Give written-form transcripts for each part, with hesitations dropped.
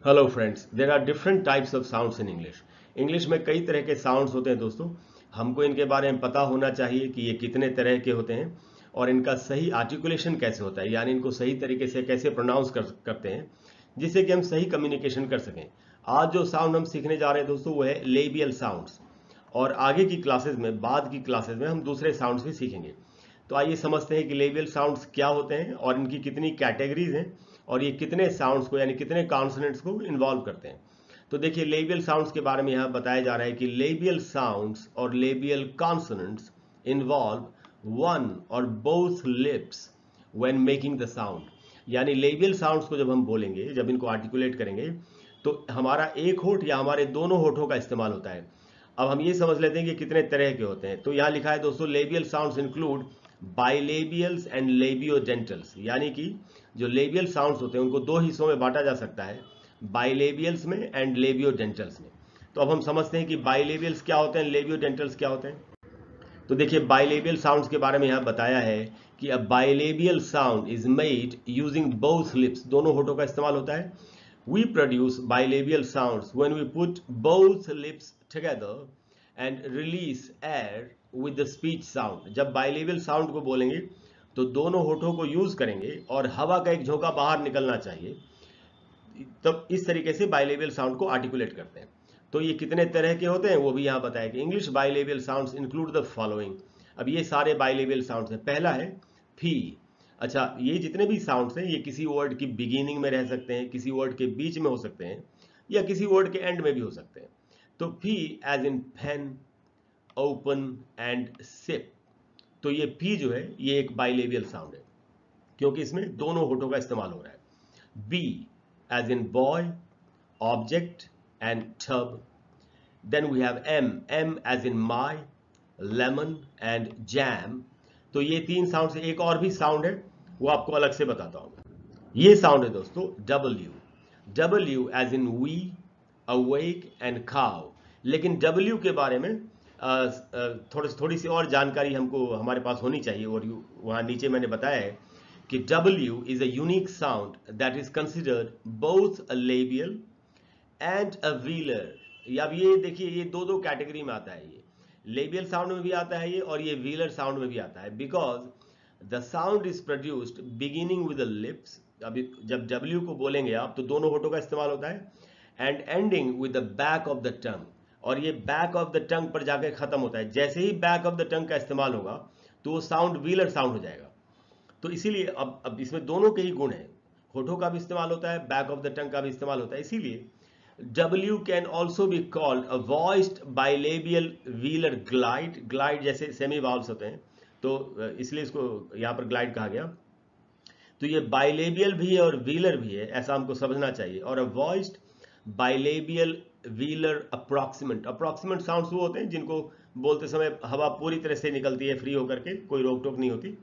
Hello friends, there are different types of sounds in English. English में कई तरह के साउंड्स होते हैं दोस्तों। हमको इनके बारे में पता होना चाहिए कि ये कितने तरह के होते हैं और इनका सही आर्टिकुलेशन कैसे होता है, यानी इनको सही तरीके से कैसे प्रोनाउंस करते हैं जिससे कि हम सही कम्युनिकेशन कर सकें। आज जो साउंड हम सीखने जा रहे हैं दोस्तों वो है लेबियल साउंड्स, और आगे की क्लासेस में, बाद की क्लासेस में हम दूसरे साउंड्स भी सीखेंगे। तो आइए समझते हैं कि लेबियल साउंड्स क्या होते हैं और इनकी कितनी कैटेगरीज हैं और ये कितने साउंड्स को यानी कितने कॉन्सोनेंट्स को इन्वॉल्व करते हैं। तो देखिए, लेबियल साउंड्स के बारे में यहाँ बताया जा रहा है कि लेबियल साउंड्स और लेबियल कॉन्सोनेंट्स इन्वॉल्व वन और both lips when making the sound. यानी लेबियल साउंड्स को जब हम बोलेंगे, जब इनको आर्टिकुलेट करेंगे, तो हमारा एक होठ या हमारे दोनों होठों का इस्तेमाल होता है। अब हम ये समझ लेते हैं कि कितने तरह के होते हैं। तो यहाँ लिखा है दोस्तों, लेबियल साउंड्स इंक्लूड बाइलेबियल्स एंड लेबियोडेंटल्स। यानी कि जो लेबियल साउंड्स होते हैं उनको दो हिस्सों में बांटा जा सकता है, बाइलेबियल्स में एंड लेबियोडेंटल्स में। तो अब हम समझते हैं कि बाइलेबियल्स क्या होते हैं, लेबियोडेंटल्स क्या होते हैं। तो देखिए, बाइलेबियल साउंड्स के बारे में यहाँ बताया है कि a bilabial sound is made using both lips. दोनों होठों का इस्तेमाल होता है। We produce bilabial sounds when we put both lips together and release air with the speech sound। जब bilabial sound को बोलेंगे तो दोनों होठों को यूज करेंगे और हवा का एक झोंका बाहर निकलना चाहिए। तब इस तरीके से बाइलेबियल साउंड को आर्टिकुलेट करते हैं। तो ये कितने तरह के होते हैं वो भी यहाँ बताया कि English bilabial sounds include the following. अब ये सारे बाइलेबियल साउंड्स हैं। पहला है फी। अच्छा, ये जितने भी साउंड्स हैं ये किसी वर्ड की बिगिनिंग में रह सकते हैं, किसी वर्ड के बीच में हो सकते हैं, या किसी वर्ड के एंड में भी हो सकते हैं। तो P as in pen, open and sip. तो ये फी जो है ये एक बाइलेबियल साउंड है क्योंकि इसमें दोनों होठों का इस्तेमाल हो रहा है। B as in boy, object and tub. Then we have M, M as in my, lemon and jam. तो ये तीन साउंड से एक और भी साउंड है, वो आपको अलग से बताता हूं। ये साउंड है दोस्तों W. W as in we, awake and cow. लेकिन डब्ल्यू के बारे में थोड़ी सी और जानकारी हमको हमारे पास होनी चाहिए, और वहां नीचे मैंने बताया है कि W is a unique sound that is considered both a labial and a wheeler. या अब ये देखिए, ये दो दो कैटेगरी में आता है। ये लेबियल साउंड में भी आता है ये, और ये व्हीलर साउंड में भी आता है। Because the sound is produced beginning with the lips. अभी जब डब्ल्यू को बोलेंगे आप तो दोनों होठों का इस्तेमाल होता है, and ending with the back of the tongue. और ये बैक ऑफ द टंग पर जाकर खत्म होता है। जैसे ही बैक ऑफ द टंग का इस्तेमाल होगा तो वो साउंड व्हीलर साउंड हो जाएगा। तो इसीलिए अब इसमें दोनों के ही गुण हैं, होठों का भी इस्तेमाल होता है, बैक ऑफ द टंग का भी इस्तेमाल होता है। इसीलिए W can also be called a voiced bilabial velar glide। glide जैसे सेमी वावल्स होते हैं, तो इसलिए इसको यहाँ पर ग्लाइड कहा गया। तो ये बाइलेबियल भी है और व्हीलर भी है, ऐसा हमको समझना चाहिए। और अ वॉइस्ड बाइलेबियल व्हीलर अप्रॉक्सीमेंट। अप्रॉक्सीमेंट साउंड्स वो होते हैं जिनको बोलते समय हवा पूरी तरह से निकलती है फ्री होकर के, कोई रोक टोक नहीं होती।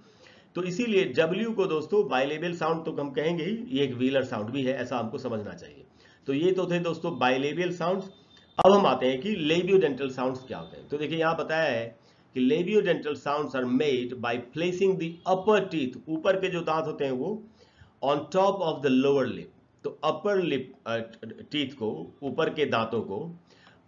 तो इसीलिए डब्ल्यू को दोस्तों बाइलेबियल साउंड तो हम कहेंगे ही, ये एक व्हीलर साउंड भी है, ऐसा हमको समझना चाहिए। तो ये तो थे दोस्तों बाइलेबियल साउंड्स। अब हम आते हैं कि लेबियोडेंटल साउंड्स क्या होते हैं। तो देखिए, यहाँ बताया है कि labiodental sounds are made by placing the upper teeth. ऊपर के जो दांत होते हैं वो on top of the lower lip. तो अपर लिप टीथ को, ऊपर के दांतों को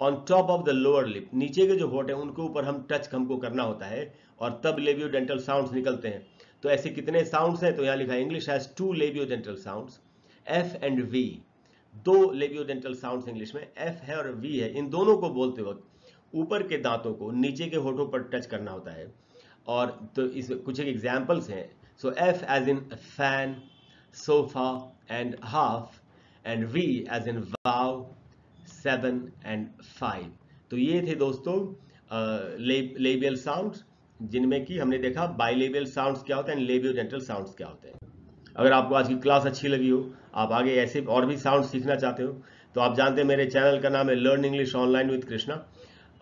on top of the lower lip, नीचे के जो होठ हैं उनके ऊपर हम टच हमको करना होता है, और तब लेबियोडेंटल साउंड्स निकलते हैं। तो ऐसे कितने साउंड्स हैं, तो यहाँ लिखा है English has two labiodental sounds, F and V. दो लेबियोडेंटल साउंड्स इंग्लिश में एफ है और वी है। इन दोनों को बोलते वक्त ऊपर के दांतों को नीचे के होठों पर टच करना होता है। और तो इस कुछ एक एग्जांपल्स हैं। So F as in fan, sofa and half, and V as in van, 7 and 5। तो ये थे दोस्तों लेबियल साउंड्स, जिनमें कि हमने देखा बाइलेबियल साउंड्स क्या होते हैं, लेबियोडेंटल साउंड्स क्या होते हैं। अगर आपको आज की क्लास अच्छी लगी हो, आप आगे ऐसे और भी साउंड सीखना चाहते हो, तो आप जानते हैं मेरे चैनल का नाम है learn English online with Krishna.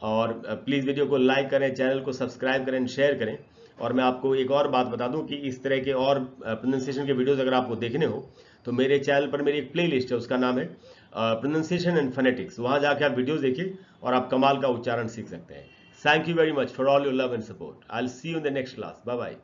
और प्लीज़ वीडियो को लाइक करें, चैनल को सब्सक्राइब करें, शेयर करें। और मैं आपको एक और बात बता दूं कि इस तरह के और प्रोनाउंसिएशन के वीडियोस अगर आपको देखने हो तो मेरे चैनल पर मेरी एक प्लेलिस्ट है, उसका नाम है प्रोनाउंसिएशन एंड फोनेटिक्स। वहां जाके आप वीडियोस देखिए और आप कमाल का उच्चारण सीख सकते हैं। Thank you very much for all your love and support. I will see you in the next class. Bye bye.